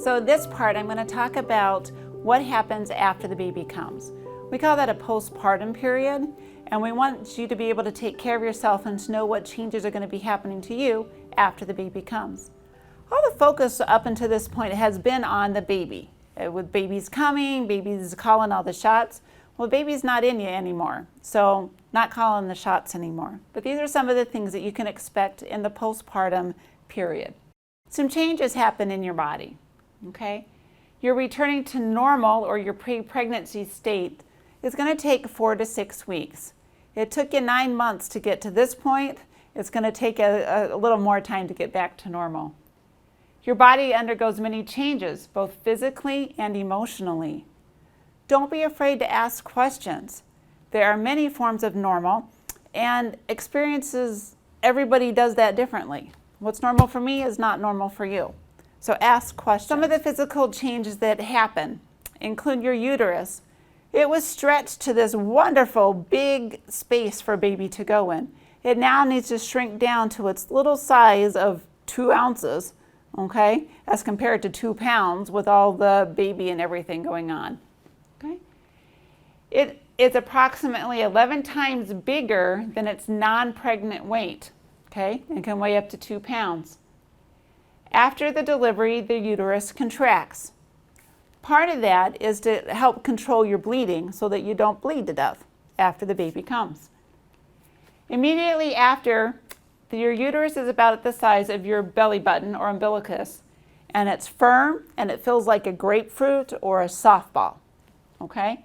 So this part I'm going to talk about what happens after the baby comes. We call that a postpartum period, and we want you to be able to take care of yourself and to know what changes are going to be happening to you after the baby comes. All the focus up until this point has been on the baby. With babies coming, babies calling all the shots. Well, baby's not in you anymore, so not calling the shots anymore. But these are some of the things that you can expect in the postpartum period. Some changes happen in your body, okay? You're returning to normal or your pre-pregnancy state is going to take 4 to 6 weeks. It took you 9 months to get to this point. It's going to take a little more time to get back to normal. Your body undergoes many changes, both physically and emotionally. Don't be afraid to ask questions. There are many forms of normal, and experiences, everybody does that differently. What's normal for me is not normal for you. So ask questions. Some of the physical changes that happen include your uterus. It was stretched to this wonderful big space for a baby to go in. It now needs to shrink down to its little size of 2 ounces, okay, as compared to 2 pounds with all the baby and everything going on. Okay? It's approximately 11 times bigger than its non-pregnant weight, okay, and can weigh up to 2 pounds. After the delivery, the uterus contracts. Part of that is to help control your bleeding so that you don't bleed to death after the baby comes. Immediately after, your uterus is about at the size of your belly button or umbilicus, and it's firm and it feels like a grapefruit or a softball, okay?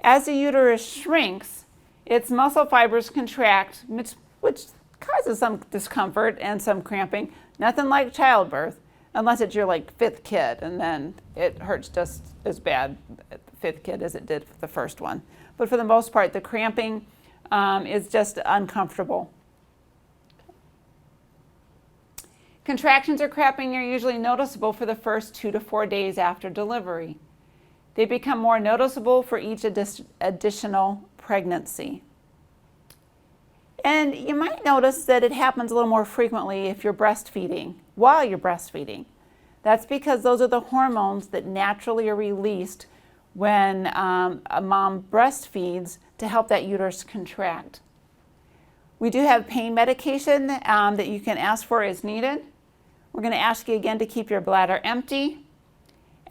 As the uterus shrinks, its muscle fibers contract, which causes some discomfort and some cramping. Nothing like childbirth, unless it's your 5th kid, and then it hurts just as bad at the 5th kid as it did for the first one. But for the most part, the cramping is just uncomfortable. Contractions or cramping are usually noticeable for the first 2 to 4 days after delivery. They become more noticeable for each additional pregnancy. And you might notice that it happens a little more frequently if you're breastfeeding, while you're breastfeeding. That's because those are the hormones that naturally are released when a mom breastfeeds to help that uterus contract. We do have pain medication that you can ask for as needed. We're going to ask you again to keep your bladder empty.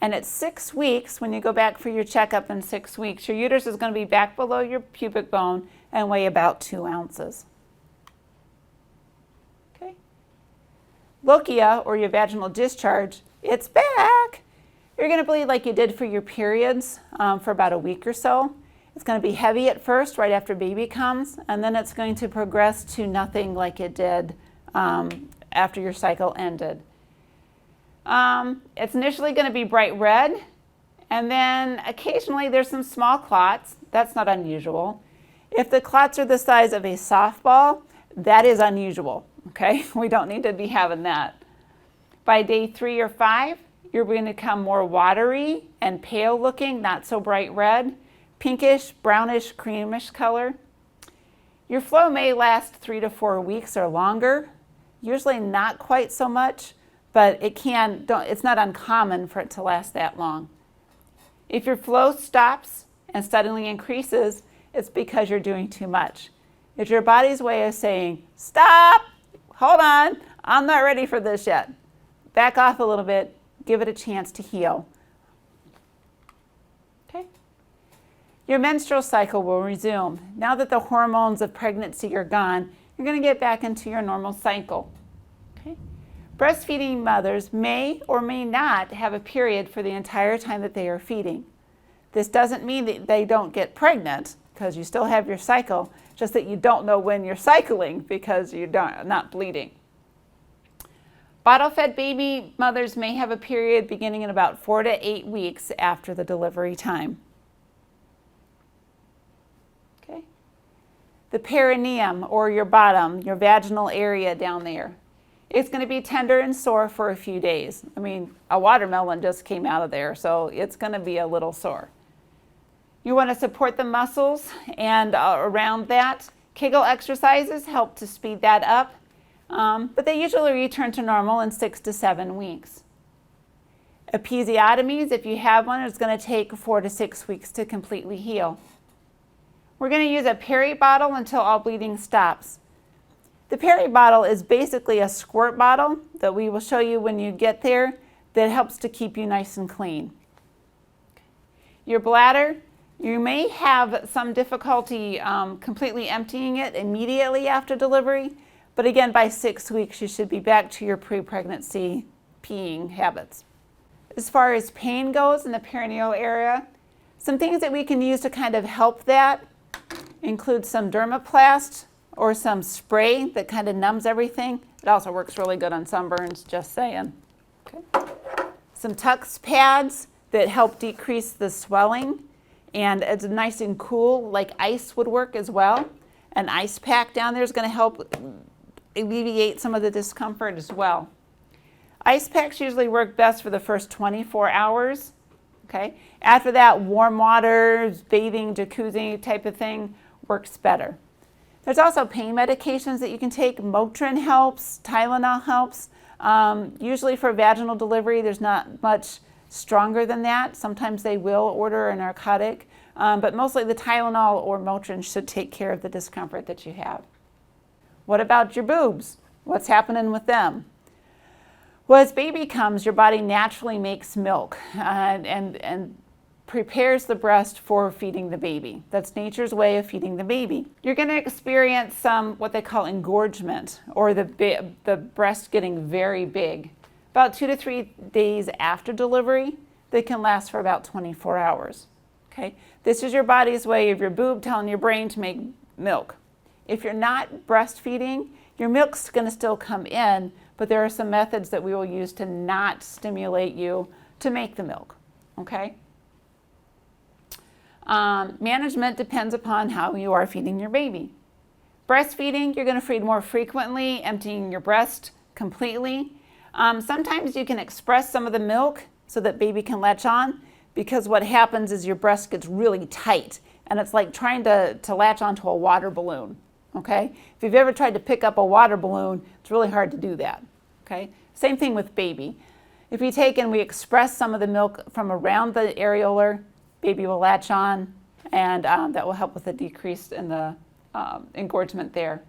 And at 6 weeks, when you go back for your checkup in 6 weeks, your uterus is going to be back below your pubic bone and weigh about 2 ounces. Okay. Lochia, or your vaginal discharge, it's back. You're going to bleed like you did for your periods for about a week or so. It's going to be heavy at first, right after baby comes, and then it's going to progress to nothing like it did after your cycle ended. It's initially going to be bright red, and then occasionally there's some small clots. That's not unusual. If the clots are the size of a softball, that is unusual, okay? We don't need to be having that. By day 3 or 5, you're going to become more watery and pale looking, not so bright red, pinkish, brownish, creamish color. Your flow may last 3 to 4 weeks or longer, usually not quite so much, but it's not uncommon for it to last that long. If your flow stops and suddenly increases, it's because you're doing too much. It's your body's way of saying, stop, hold on, I'm not ready for this yet. Back off a little bit, give it a chance to heal. Okay? Your menstrual cycle will resume. Now that the hormones of pregnancy are gone, you're going to get back into your normal cycle. Okay? Breastfeeding mothers may or may not have a period for the entire time that they are feeding. This doesn't mean that they don't get pregnant, because you still have your cycle, just that you don't know when you're cycling because you're not bleeding. Bottle-fed baby mothers may have a period beginning in about 4 to 8 weeks after the delivery time. Okay. The perineum, or your bottom, your vaginal area down there, it's going to be tender and sore for a few days. I mean, a watermelon just came out of there, so it's going to be a little sore. You want to support the muscles, and around that, Kegel exercises help to speed that up, but they usually return to normal in 6 to 7 weeks. Episiotomies, if you have one, is going to take 4 to 6 weeks to completely heal. We're going to use a peri bottle until all bleeding stops. The peri bottle is basically a squirt bottle that we will show you when you get there that helps to keep you nice and clean. Your bladder, you may have some difficulty completely emptying it immediately after delivery, but again, by 6 weeks, you should be back to your pre-pregnancy peeing habits. As far as pain goes in the perineal area, some things that we can use to kind of help that include some Dermaplast or some spray that kind of numbs everything. It also works really good on sunburns, just saying. Okay. Some Tux pads that help decrease the swelling, and it's nice and cool, like ice would work as well. An ice pack down there is going to help alleviate some of the discomfort as well. Ice packs usually work best for the first 24 hours. Okay. After that, warm water, bathing, jacuzzi type of thing works better. There's also pain medications that you can take. Motrin helps, Tylenol helps. Usually for vaginal delivery, there's not much stronger than that. Sometimes they will order a narcotic, but mostly the Tylenol or Motrin should take care of the discomfort that you have. What about your boobs? What's happening with them? Well, as baby comes, your body naturally makes milk and prepares the breast for feeding the baby. That's nature's way of feeding the baby. You're going to experience some what they call engorgement, or the breast getting very big. About 2 to 3 days after delivery, they can last for about 24 hours. Okay? This is your body's way of your boob telling your brain to make milk. If you're not breastfeeding, your milk's going to still come in, but there are some methods that we will use to not stimulate you to make the milk. Okay? Management depends upon how you are feeding your baby. Breastfeeding, you're going to feed more frequently, emptying your breast completely. Sometimes you can express some of the milk so that baby can latch on, because what happens is your breast gets really tight, and it's like trying to latch onto a water balloon. Okay? If you've ever tried to pick up a water balloon, it's really hard to do that. Okay? Same thing with baby. If we take and we express some of the milk from around the areolar, baby will latch on, and that will help with the decrease in the engorgement there.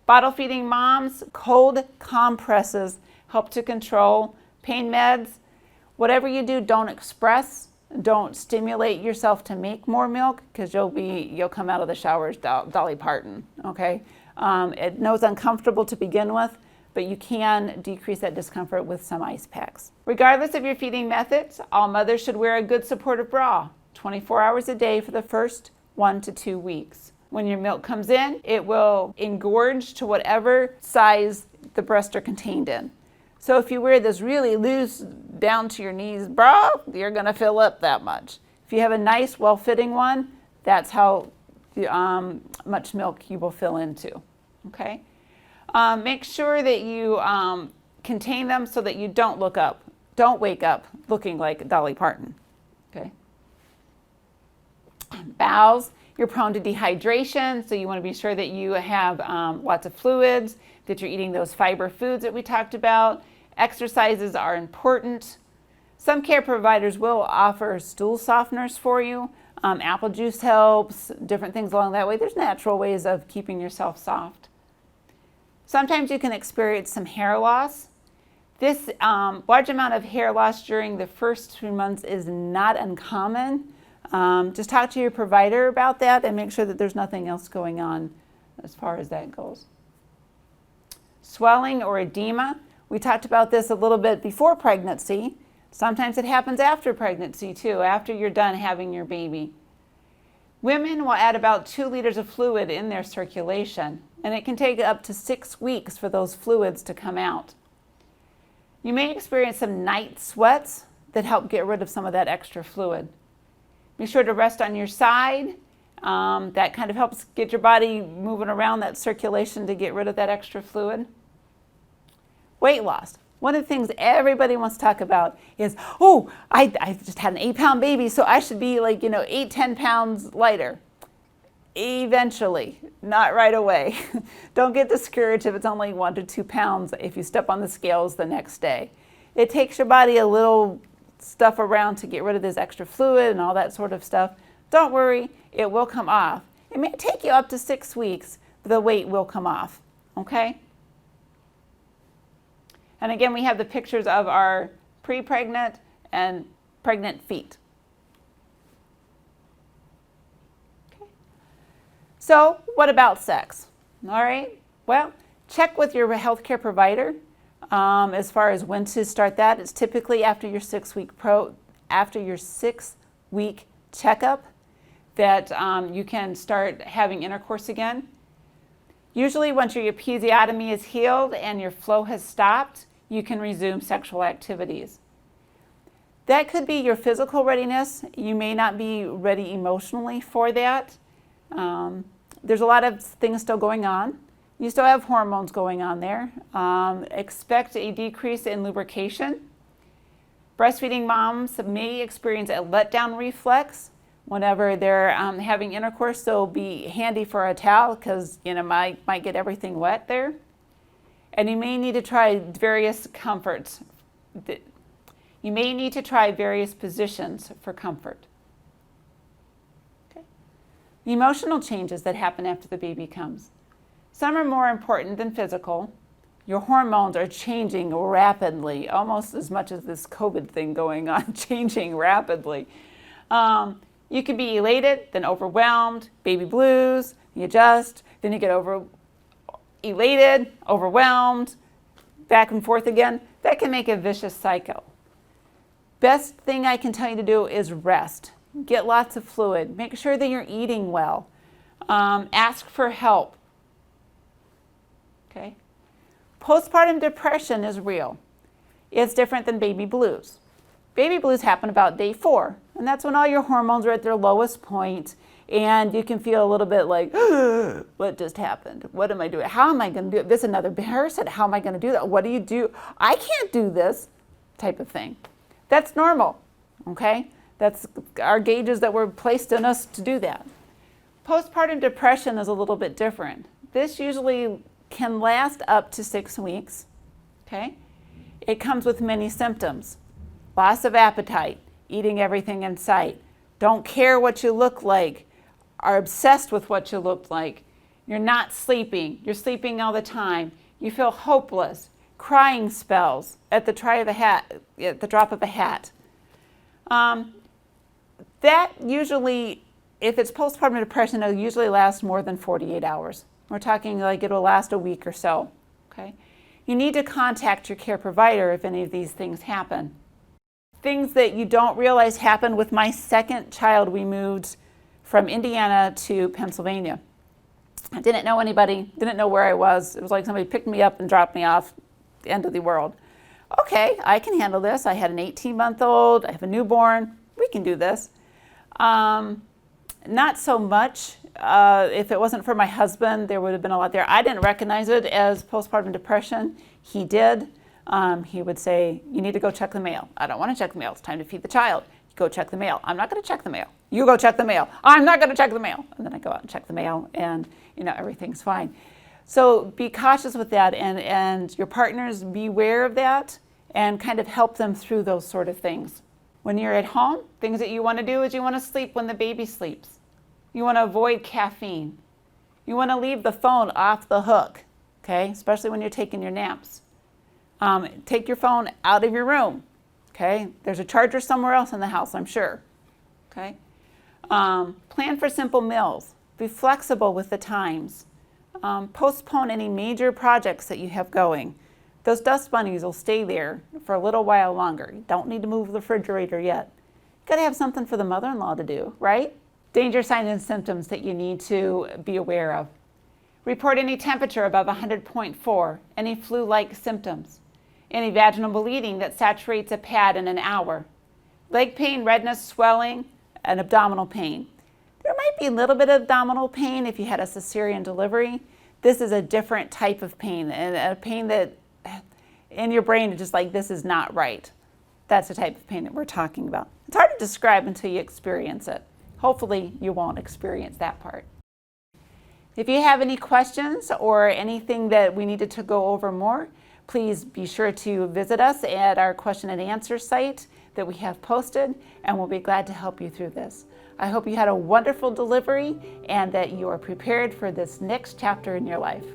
Bottle feeding moms, cold compresses help to control pain meds. Whatever you do, don't express. Don't stimulate yourself to make more milk, because you'll come out of the shower as Dolly Parton. Okay, it knows uncomfortable to begin with, but you can decrease that discomfort with some ice packs. Regardless of your feeding methods, all mothers should wear a good supportive bra 24 hours a day for the first 1 to 2 weeks. When your milk comes in, it will engorge to whatever size the breasts are contained in. So if you wear this really loose down to your knees bra, you're going to fill up that much. If you have a nice, well-fitting one, that's how much milk you will fill into. Okay? Make sure that you contain them so that you don't wake up looking like Dolly Parton. Okay? Bowels, you're prone to dehydration, so you want to be sure that you have lots of fluids, that you're eating those fiber foods that we talked about. Exercises are important. Some care providers will offer stool softeners for you. Apple juice helps, different things along that way. There's natural ways of keeping yourself soft. Sometimes you can experience some hair loss. This large amount of hair loss during the first 3 months is not uncommon. Just talk to your provider about that and make sure that there's nothing else going on as far as that goes. Swelling or edema. We talked about this a little bit before pregnancy. Sometimes it happens after pregnancy too, after you're done having your baby. Women will add about 2 liters of fluid in their circulation, and it can take up to 6 weeks for those fluids to come out. You may experience some night sweats that help get rid of some of that extra fluid. Be sure to rest on your side. That kind of helps get your body moving around that circulation to get rid of that extra fluid. Weight loss. One of the things everybody wants to talk about is, oh, I just had an 8-pound baby, so I should be like, 8-10 pounds lighter. Eventually, not right away. Don't get discouraged if it's only 1 to 2 pounds if you step on the scales the next day. It takes your body a little stuff around to get rid of this extra fluid and all that sort of stuff, don't worry, it will come off. It may take you up to 6 weeks, but the weight will come off, okay? And again, we have the pictures of our pre-pregnant and pregnant feet. Okay. So what about sex? All right, well, check with your healthcare provider as far as when to start that. It's typically after your 6-week checkup that you can start having intercourse again. Usually once your episiotomy is healed and your flow has stopped, you can resume sexual activities. That could be your physical readiness. You may not be ready emotionally for that. There's a lot of things still going on. You still have hormones going on there. Expect a decrease in lubrication. Breastfeeding moms may experience a letdown reflex whenever they're having intercourse, so be handy for a towel because might get everything wet there. And you may need to try various comforts. You may need to try various positions for comfort. Okay. The emotional changes that happen after the baby comes. Some are more important than physical. Your hormones are changing rapidly, almost as much as this COVID thing going on, changing rapidly. You can be elated, then overwhelmed, baby blues, you adjust, then you get elated, overwhelmed, back and forth again. That can make a vicious cycle. Best thing I can tell you to do is rest. Get lots of fluid. Make sure that you're eating well. Ask for help. Okay? Postpartum depression is real. It's different than baby blues. Baby blues happen about day 4, and that's when all your hormones are at their lowest point, and you can feel a little bit like, what just happened? What am I doing? How am I going to do it? This is another parasite. How am I going to do that? What do you do? I can't do this type of thing. That's normal, okay? That's our gauges that were placed in us to do that. Postpartum depression is a little bit different. This usually can last up to 6 weeks, okay? It comes with many symptoms. Loss of appetite, eating everything in sight, don't care what you look like, are obsessed with what you look like, you're not sleeping, you're sleeping all the time, you feel hopeless, crying spells at the drop of a hat. That usually, if it's postpartum depression, it'll usually last more than 48 hours. We're talking like it'll last a week or so, okay? You need to contact your care provider if any of these things happen. Things that you don't realize happened with my second child. We moved from Indiana to Pennsylvania. I didn't know anybody, didn't know where I was. It was like somebody picked me up and dropped me off at the end of the world. Okay, I can handle this. I had an 18-month-old, I have a newborn, we can do this. Not so much. If it wasn't for my husband, there would have been a lot there. I didn't recognize it as postpartum depression. He did. He would say, you need to go check the mail. I don't want to check the mail. It's time to feed the child. Go check the mail. I'm not going to check the mail. You go check the mail. I'm not going to check the mail. And then I go out and check the mail, and everything's fine. So be cautious with that, and your partners, beware of that and kind of help them through those sort of things. When you're at home, things that you want to do is you want to sleep when the baby sleeps. You want to avoid caffeine. You want to leave the phone off the hook, okay? Especially when you're taking your naps. Take your phone out of your room, okay? There's a charger somewhere else in the house, I'm sure, okay? Plan for simple meals. Be flexible with the times. Postpone any major projects that you have going. Those dust bunnies will stay there for a little while longer. You don't need to move the refrigerator yet. You gotta have something for the mother-in-law to do, right? Danger signs and symptoms that you need to be aware of. Report any temperature above 100.4, any flu-like symptoms, any vaginal bleeding that saturates a pad in an hour, leg pain, redness, swelling, and abdominal pain. There might be a little bit of abdominal pain if you had a cesarean delivery. This is a different type of pain, and a pain that in your brain is just like, this is not right. That's the type of pain that we're talking about. It's hard to describe until you experience it. Hopefully you won't experience that part. If you have any questions or anything that we needed to go over more, please be sure to visit us at our question and answer site. that we have posted, and we'll be glad to help you through this. I hope you had a wonderful delivery and that you are prepared for this next chapter in your life.